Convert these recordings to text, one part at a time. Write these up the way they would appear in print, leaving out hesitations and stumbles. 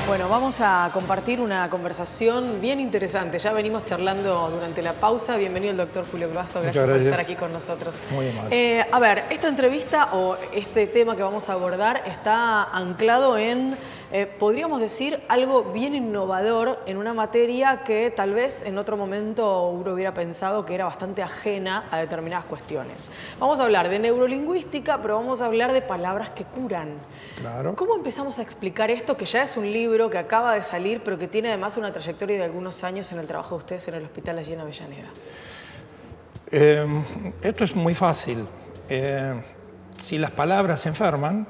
Bueno, vamos a compartir una conversación bien interesante. Ya venimos charlando durante la pausa. Bienvenido el doctor Julio Glasso. Gracias por estar aquí con nosotros. Muy amable. A ver, esta entrevista o este tema que vamos a abordar está anclado en, podríamos decir, algo bien innovador en una materia que tal vez en otro momento uno hubiera pensado que era bastante ajena a determinadas cuestiones. Vamos a hablar de neurolingüística, pero vamos a hablar de palabras que curan. Claro. ¿Cómo empezamos a explicar esto, que ya es un libro que acaba de salir, pero que tiene además una trayectoria de algunos años en el trabajo de ustedes en el Hospital allí en Avellaneda? Esto es muy fácil. Si las palabras se enferman,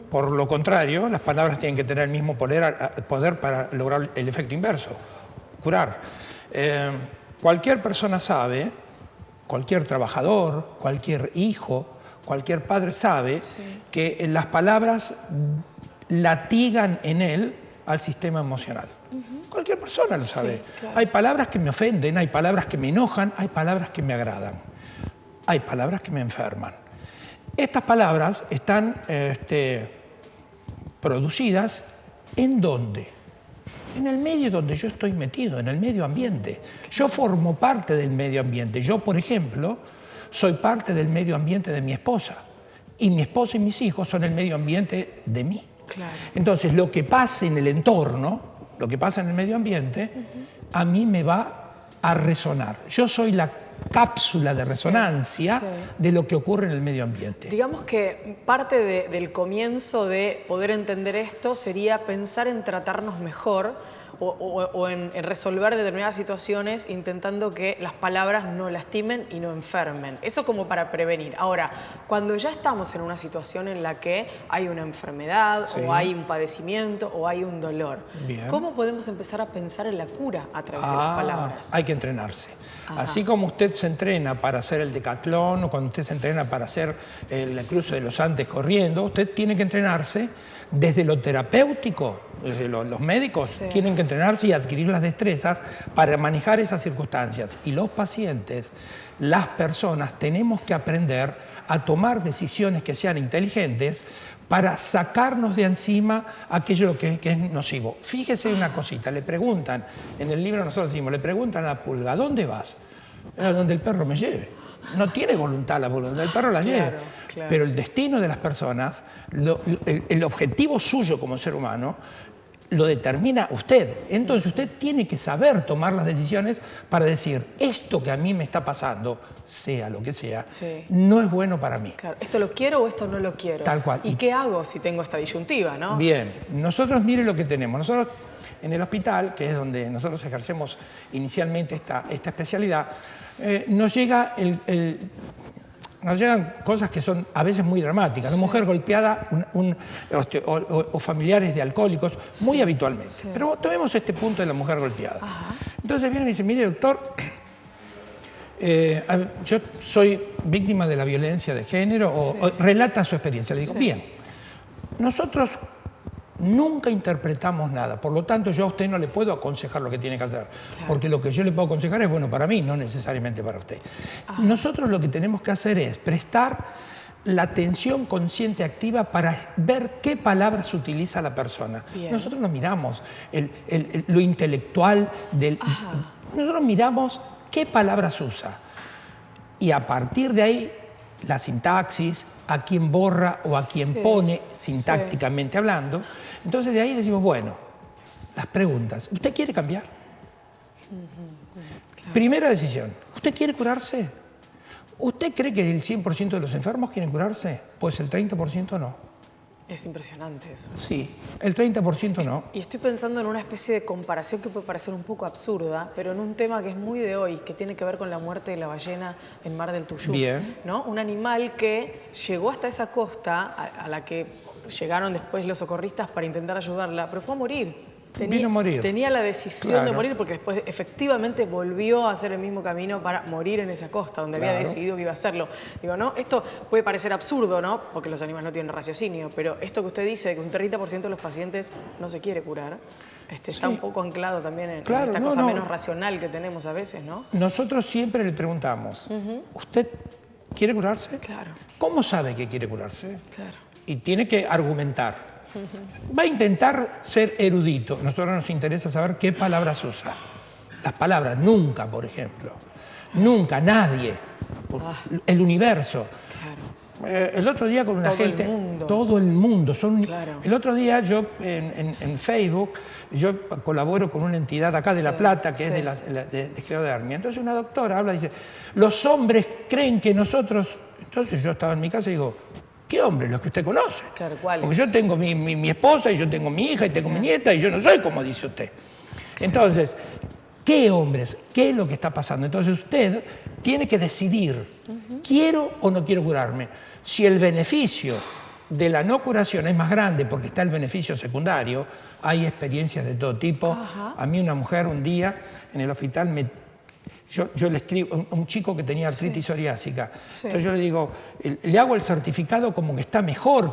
por lo contrario, las palabras tienen que tener el mismo poder para lograr el efecto inverso, curar. Cualquier persona sabe, cualquier trabajador, cualquier hijo, cualquier padre sabe que las palabras latigan en él al sistema emocional. Cualquier persona lo sabe. Sí, claro. Hay palabras que me ofenden, hay palabras que me enojan, hay palabras que me agradan, hay palabras que me enferman. Estas palabras están producidas ¿en dónde? En el medio donde yo estoy metido, en el medio ambiente. Yo formo parte del medio ambiente. Yo, por ejemplo, soy parte del medio ambiente de mi esposa. Y mi esposa y mis hijos son el medio ambiente de mí. Claro. Entonces, lo que pasa en el entorno, lo que pasa en el medio ambiente, a mí me va a resonar. Yo soy la cápsula de resonancia de lo que ocurre en el medio ambiente. Digamos que parte del comienzo de poder entender esto sería pensar en tratarnos mejor o en resolver determinadas situaciones intentando que las palabras no lastimen y no enfermen. Eso como para prevenir. Ahora, cuando ya estamos en una situación en la que hay una enfermedad o hay un padecimiento o hay un dolor, ¿cómo podemos empezar a pensar en la cura a través de las palabras? Hay que entrenarse. Así como usted se entrena para hacer el decatlón o cuando usted se entrena para hacer el cruce de los Andes corriendo, usted tiene que entrenarse desde lo terapéutico. Los médicos tienen que entrenarse y adquirir las destrezas para manejar esas circunstancias. Y los pacientes, las personas, tenemos que aprender a tomar decisiones que sean inteligentes para sacarnos de encima aquello que es nocivo. Fíjese una cosita, le preguntan, en el libro nosotros decimos, le preguntan a la pulga, ¿a dónde vas? A donde el perro me lleve. No tiene voluntad, la voluntad del perro la lleva. Claro. Pero el destino de las personas, el objetivo suyo como ser humano, lo determina usted. Entonces usted tiene que saber tomar las decisiones para decir, esto que a mí me está pasando, sea lo que sea, no es bueno para mí. Claro. ¿Esto lo quiero o esto no lo quiero? Tal cual. ¿Y qué hago si tengo esta disyuntiva, no? Bien, nosotros mire lo que tenemos. Nosotros en el hospital, que es donde nosotros ejercemos inicialmente esta especialidad, nos llegan cosas que son a veces muy dramáticas. Una mujer golpeada o familiares de alcohólicos, muy habitualmente. Pero tomemos este punto de la mujer golpeada. Entonces vienen y dicen, mire doctor, yo soy víctima de la violencia de género, o relata su experiencia. Le digo, bien, nosotros nunca interpretamos nada, por lo tanto yo a usted no le puedo aconsejar lo que tiene que hacer, porque lo que yo le puedo aconsejar es bueno para mí, no necesariamente para usted. Nosotros lo que tenemos que hacer es prestar la atención consciente activa para ver qué palabras utiliza la persona. Nosotros no miramos lo intelectual nosotros miramos qué palabras usa y a partir de ahí la sintaxis, a quién borra o a quién pone sintácticamente hablando. Entonces de ahí decimos, bueno, las preguntas. ¿Usted quiere cambiar? Primera decisión. ¿Usted quiere curarse? ¿Usted cree que el 100% de los enfermos quieren curarse? Pues el 30% no. Es impresionante eso. Sí, el 30% no. Y estoy pensando en una especie de comparación que puede parecer un poco absurda, pero en un tema que es muy de hoy, que tiene que ver con la muerte de la ballena en Mar del Tuyú. ¿No? Un animal que llegó hasta esa costa, a la que llegaron después los socorristas para intentar ayudarla, pero fue a morir. Vino a morir. Tenía la decisión de morir porque después efectivamente volvió a hacer el mismo camino para morir en esa costa donde había decidido que iba a hacerlo. Digo, ¿no? Esto puede parecer absurdo, ¿no? Porque los animales no tienen raciocinio, pero esto que usted dice de que un 30% de los pacientes no se quiere curar, está un poco anclado también en esta cosa menos racional que tenemos a veces, ¿no? Nosotros siempre le preguntamos, ¿usted quiere curarse? Claro. ¿Cómo sabe que quiere curarse? Claro. Y tiene que argumentar. Va a intentar ser erudito. A nosotros nos interesa saber qué palabras usa. Las palabras nunca, por ejemplo. Nunca, nadie. El universo. El otro día con una gente... Todo el mundo. El otro día yo en Facebook, yo colaboro con una entidad acá de La Plata, que es de esclerodermia. Entonces una doctora habla y dice, los hombres creen que nosotros... Entonces yo estaba en mi casa y digo, ¿qué hombres? Los que usted conoce. Claro, ¿cuáles? Porque yo tengo mi esposa y yo tengo mi hija y tengo mi nieta y yo no soy como dice usted. Entonces, ¿qué hombres? ¿Qué es lo que está pasando? Entonces usted tiene que decidir, ¿quiero o no quiero curarme? Si el beneficio de la no curación es más grande porque está el beneficio secundario, hay experiencias de todo tipo. A mí una mujer un día en el hospital yo le escribo, un chico que tenía artritis psoriásica, entonces yo le digo, le hago el certificado como que está mejor,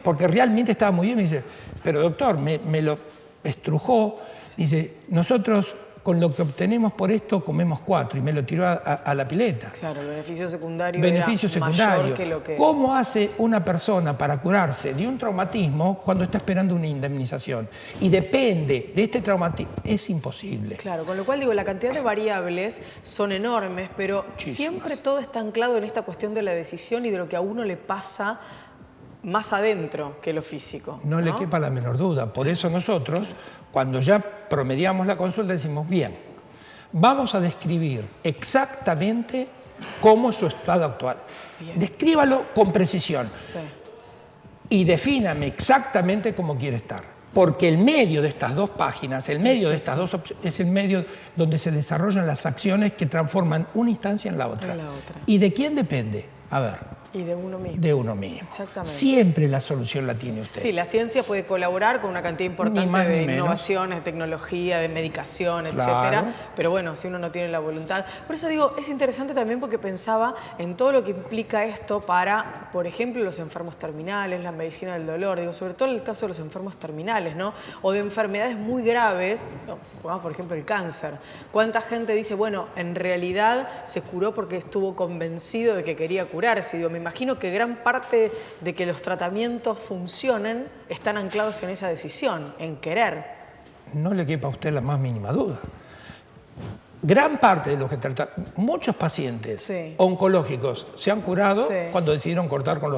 porque realmente estaba muy bien. Me dice, pero doctor, me lo estrujó. Dice, nosotros con lo que obtenemos por esto comemos 4 y me lo tiró a la pileta. Claro, el beneficio secundario mayor que lo que... ¿Cómo hace una persona para curarse de un traumatismo cuando está esperando una indemnización? Y depende de este traumatismo, es imposible. Claro, con lo cual digo, la cantidad de variables son enormes, pero siempre todo está anclado en esta cuestión de la decisión y de lo que a uno le pasa más adentro que lo físico. No le quepa la menor duda. Por eso nosotros, cuando ya promediamos la consulta, decimos, bien, vamos a describir exactamente cómo es su estado actual. Bien. Descríbalo con precisión. Y defíname exactamente cómo quiere estar. Porque el medio de estas dos páginas, el medio de estas dos opciones, es el medio donde se desarrollan las acciones que transforman una instancia en la otra. ¿Y de quién depende? A ver. Y de uno mismo. De uno mismo. Exactamente. Siempre la solución la tiene usted. Sí, la ciencia puede colaborar con una cantidad importante de innovaciones, de tecnología, de medicación, etcétera. Pero bueno, si uno no tiene la voluntad. Por eso digo, es interesante también porque pensaba en todo lo que implica esto para, por ejemplo, los enfermos terminales, la medicina del dolor. Digo, sobre todo en el caso de los enfermos terminales, ¿no? O de enfermedades muy graves, como por ejemplo el cáncer. ¿Cuánta gente dice, bueno, en realidad se curó porque estuvo convencido de que quería curarse? Digo, me imagino que gran parte de que los tratamientos funcionen están anclados en esa decisión, en querer. No le quepa a usted la más mínima duda. Gran parte de los que tratan, muchos pacientes oncológicos se han curado cuando decidieron cortar con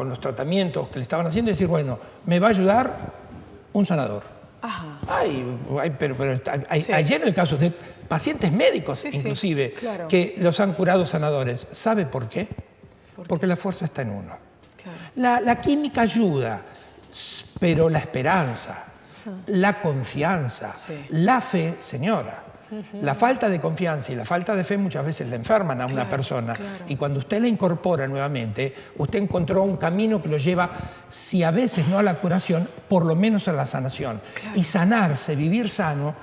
los tratamientos que le estaban haciendo y decir, bueno, me va a ayudar un sanador. Pero hay lleno de casos de pacientes médicos, inclusive, que los han curado sanadores. ¿Sabe por qué? Porque la fuerza está en uno. La química ayuda, pero la esperanza, la confianza, la fe, señora. La falta de confianza y la falta de fe muchas veces le enferman a una persona. Y cuando usted la incorpora nuevamente, usted encontró un camino que lo lleva, si a veces no a la curación, por lo menos a la sanación. Y sanarse, vivir sano,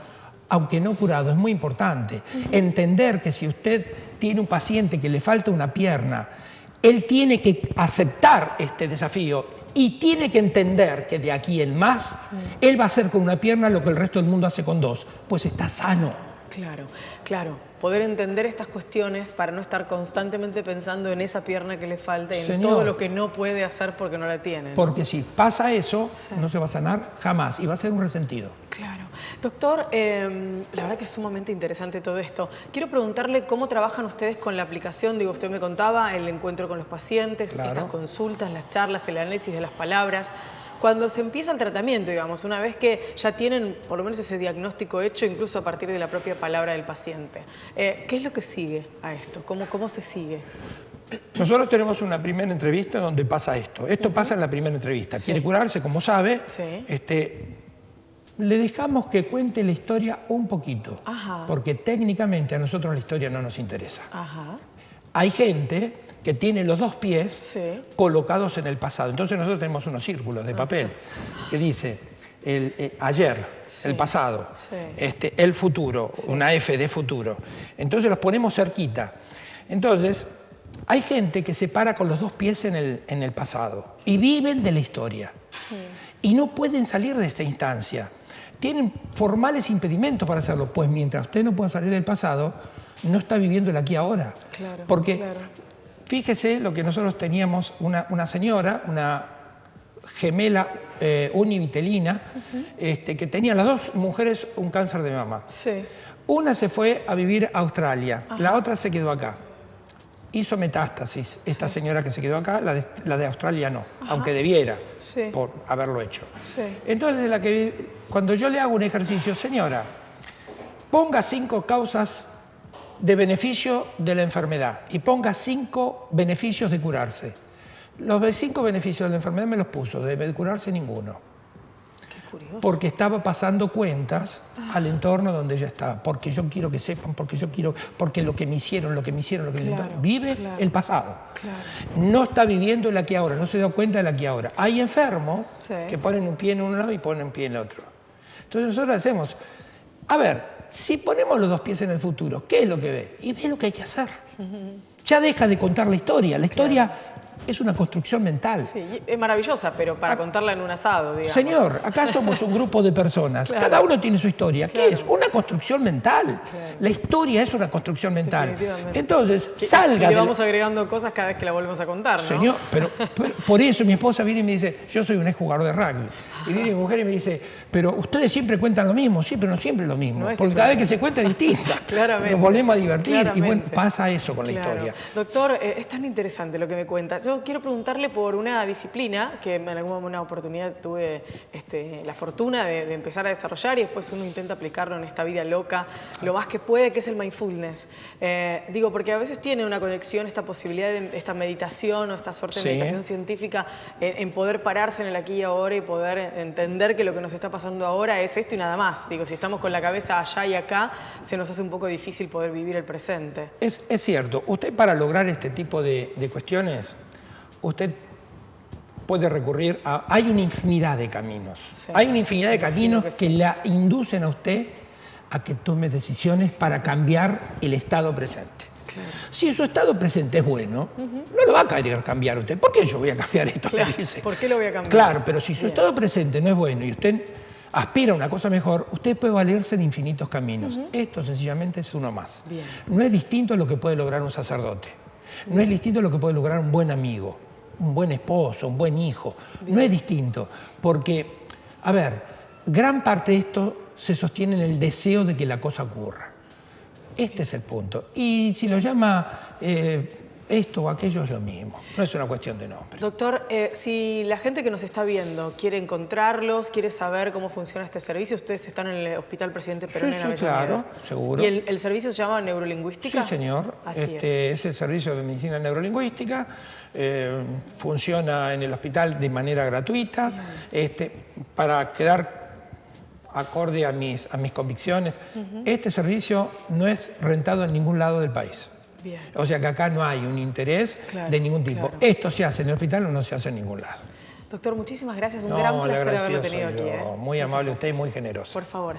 aunque no curado, es muy importante. Entender que si usted tiene un paciente que le falta una pierna, él tiene que aceptar este desafío y tiene que entender que de aquí en más, él va a hacer con una pierna lo que el resto del mundo hace con 2, pues está sano. Claro. Poder entender estas cuestiones para no estar constantemente pensando en esa pierna que le falta y en todo lo que no puede hacer porque no la tiene, ¿no? Porque si pasa eso, no se va a sanar jamás y va a ser un resentido. Claro. Doctor, la verdad que es sumamente interesante todo esto. Quiero preguntarle cómo trabajan ustedes con la aplicación. Digo, usted me contaba el encuentro con los pacientes, estas consultas, las charlas, el análisis de las palabras. Cuando se empieza el tratamiento, digamos, una vez que ya tienen por lo menos ese diagnóstico hecho, incluso a partir de la propia palabra del paciente, ¿qué es lo que sigue a esto? ¿Cómo se sigue? Nosotros tenemos una primera entrevista donde pasa esto. Esto pasa en la primera entrevista. Quiere curarse, como sabe. Le dejamos que cuente la historia un poquito, porque técnicamente a nosotros la historia no nos interesa. Hay gente que tiene los 2 pies colocados en el pasado. Entonces nosotros tenemos unos círculos de papel que dice ayer, el pasado, el futuro, una F de futuro. Entonces los ponemos cerquita. Entonces hay gente que se para con los 2 pies en el pasado y viven de la historia y no pueden salir de esa instancia. Tienen formales impedimentos para hacerlo, pues mientras usted no pueda salir del pasado, no está viviendo el aquí ahora. Porque fíjese lo que nosotros teníamos, una señora, gemela univitelina, que tenían las dos mujeres un cáncer de mama. Sí. Una se fue a vivir a Australia, la otra se quedó acá. Hizo metástasis, esta señora que se quedó acá, la de Australia no, aunque debiera por haberlo hecho. Sí. Entonces, cuando yo le hago un ejercicio, señora, ponga 5 causas de beneficio de la enfermedad y ponga 5 beneficios de curarse. Los 5 beneficios de la enfermedad me los puso, de curarse ninguno. Qué curioso. Porque estaba pasando cuentas al entorno donde ella estaba. Porque yo quiero que sepan, porque lo que me hicieron, vive el pasado. Claro. No está viviendo el aquí ahora, no se da cuenta del aquí ahora. Hay enfermos que ponen un pie en un lado y ponen un pie en el otro. Entonces nosotros hacemos, a ver, si ponemos los 2 pies en el futuro, ¿qué es lo que ve? Y ve lo que hay que hacer. Ya deja de contar la historia. La historia es una construcción mental. Sí, es maravillosa, pero para contarla en un asado, digamos. Señor, acá somos un grupo de personas. Cada uno tiene su historia. ¿Qué es? Una construcción mental. La historia es una construcción mental. Entonces, salga. Y le vamos agregando cosas cada vez que la volvemos a contar, ¿no? Señor, pero por eso mi esposa viene y me dice, yo soy un exjugador de rugby. Y viene mi mujer y me dice, pero ustedes siempre cuentan lo mismo. Sí, pero no siempre lo mismo. No, porque cada vez que se cuenta es distinta. Claramente. Nos volvemos a divertir. Y bueno, pasa eso con la historia. Doctor, es tan interesante lo que me cuenta. Yo quiero preguntarle por una disciplina que en alguna oportunidad tuve la fortuna de empezar a desarrollar y después uno intenta aplicarlo en esta vida loca lo más que puede, que es el mindfulness. Digo, porque a veces tiene una conexión esta posibilidad de esta meditación o esta suerte de meditación científica en poder pararse en el aquí y ahora y poder entender que lo que nos está pasando ahora es esto y nada más. Digo, si estamos con la cabeza allá y acá, se nos hace un poco difícil poder vivir el presente. Es cierto. Usted, para lograr este tipo de cuestiones, usted puede recurrir a... Hay una infinidad de caminos. Hay una infinidad de caminos que la inducen a usted a que tome decisiones para cambiar el estado presente. Claro. Si su estado presente es bueno, no lo va a querer cambiar usted. ¿Por qué yo voy a cambiar esto? Claro, dice. ¿por qué lo voy a cambiar? Claro, pero si su estado presente no es bueno y usted aspira a una cosa mejor, usted puede valerse de infinitos caminos. Esto sencillamente es uno más. Bien. No es distinto a lo que puede lograr un sacerdote. No es distinto a lo que puede lograr un buen amigo, un buen esposo, un buen hijo. No es distinto, porque, a ver, gran parte de esto se sostiene en el deseo de que la cosa ocurra. Este es el punto. Y si lo llama esto o aquello, es lo mismo. No es una cuestión de nombre. Doctor, si la gente que nos está viendo quiere encontrarlos, quiere saber cómo funciona este servicio, ustedes están en el Hospital Presidente Perón en Avellaneda. Claro, seguro. ¿Y el servicio se llama Neurolingüística? Sí, señor. Así es el servicio de medicina neurolingüística. Funciona en el hospital de manera gratuita. Para quedar acorde a mis convicciones, este servicio no es rentado en ningún lado del país. Bien. O sea que acá no hay un interés de ningún tipo. Esto se hace en el hospital o no se hace en ningún lado. Doctor, muchísimas gracias. Un gran placer haberlo tenido aquí. Muy amable usted y muy generoso. Por favor.